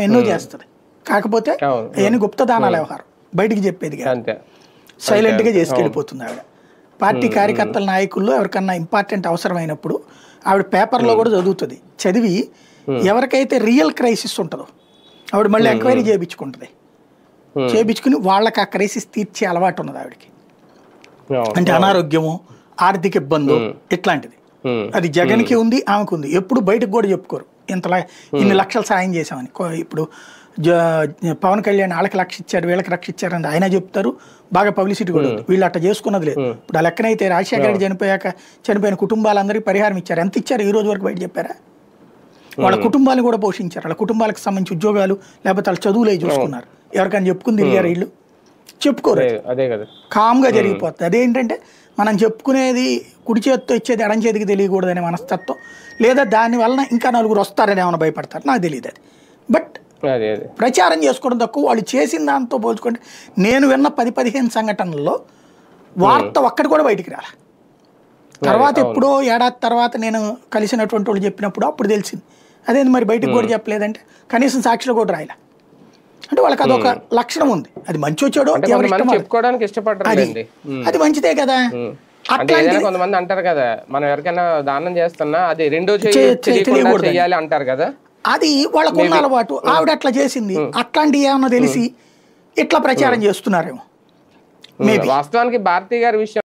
ఎన్నో చేస్తుంది. కాకపోతే అవన్నీ గుప్తదానాల వ్యవహారం బయటికి చెప్పేది కాదు, సైలెంట్గా చేసుకెళ్ళిపోతుంది ఆవిడ. పార్టీ కార్యకర్తల నాయకుల్లో ఎవరికన్నా ఇంపార్టెంట్ అవసరమైనప్పుడు ఆవిడ పేపర్లో కూడా చదువుతుంది, చదివి ఎవరికైతే రియల్ క్రైసిస్ ఉంటుందో ఆవిడ మళ్ళీ ఎంక్వైరీ చేయించుకుంటుంది, చేయించుకుని వాళ్ళకి ఆ క్రైసిస్ తీర్చే అలవాటు ఉన్నది ఆవిడకి. అంటే అనారోగ్యము, ఆర్థిక ఇబ్బందు ఇట్లాంటిది అది జగన్కి ఉంది, ఆమెకు ఉంది. ఎప్పుడు బయటకు కూడా చెప్పుకోరు ఇంతలా ఇన్ని లక్షలు సాయం చేశామని. ఇప్పుడు పవన్ కళ్యాణ్ వాళ్ళకి లక్ష ఇచ్చారు, వీళ్ళకి లక్ష ఇచ్చారు అని ఆయన చెప్తారు, బాగా పబ్లిసిటీ కూడా ఉంది. వీళ్ళు అట్లా చేసుకున్నది లేదు. ఇప్పుడు ఆ లెక్కనైతే రాజశేఖర రెడ్డి చనిపోయిన కుటుంబాలందరికీ పరిహారం ఇచ్చారు. ఎంత ఇచ్చారు ఈ రోజు వరకు బయట చెప్పారా? వాళ్ళ కుటుంబాలను కూడా పోషించారు, వాళ్ళ కుటుంబాలకు సంబంధించి ఉద్యోగాలు లేకపోతే వాళ్ళ చదువులు అవి చూసుకున్నారు. ఎవరికైనా చెప్పుకుని తిరిగారు వీళ్ళు? చెప్పుకోరు, కామ్గా జరిగిపోతుంది. అదేంటంటే మనం చెప్పుకునేది కుడి చేతితో ఇచ్చేది ఎడం చేతికి తెలియకూడదనే మనస్తత్వం, లేదా దాని వలన ఇంకా నలుగురు వస్తారని ఏమైనా భయపడతారు, నాకు తెలియదు అది. బట్ ప్రచారం చేసుకోవడం తక్కువ. వాళ్ళు చేసిన దాంతో పోల్చుకుంటే నేను విన్న 10-15 సంఘటనల్లో వార్త ఒక్కటి కూడా బయటికి రాలే. తర్వాత ఎప్పుడో ఏడాది తర్వాత నేను కలిసినటువంటి వాళ్ళు చెప్పినప్పుడు అప్పుడు తెలిసింది. అదేంటి మరి బయటకు కూడా చెప్పలేదంటే కనీసం సాక్షిలో కూడా రాయలే. అంటే వాళ్ళకి అదొక లక్షణం ఉంది. అది మంచి వచ్చాడో చెప్పుకోవడానికి ఇష్టపడరు, అది మంచిదే కదా. కొంతమంది అంటారు కదా, మనం ఎవరికైనా దానం చేస్తున్నా అది రెండో చేయాలి అంటారు కదా, అది వాళ్ళకు ఉన్న అలవాటు. ఆవిడ అట్లా చేసింది, అట్లాంటివి ఏమన్నా తెలిసి ఇట్లా ప్రచారం చేస్తున్నారేమో. వాస్తవానికి భారతి గారి విషయం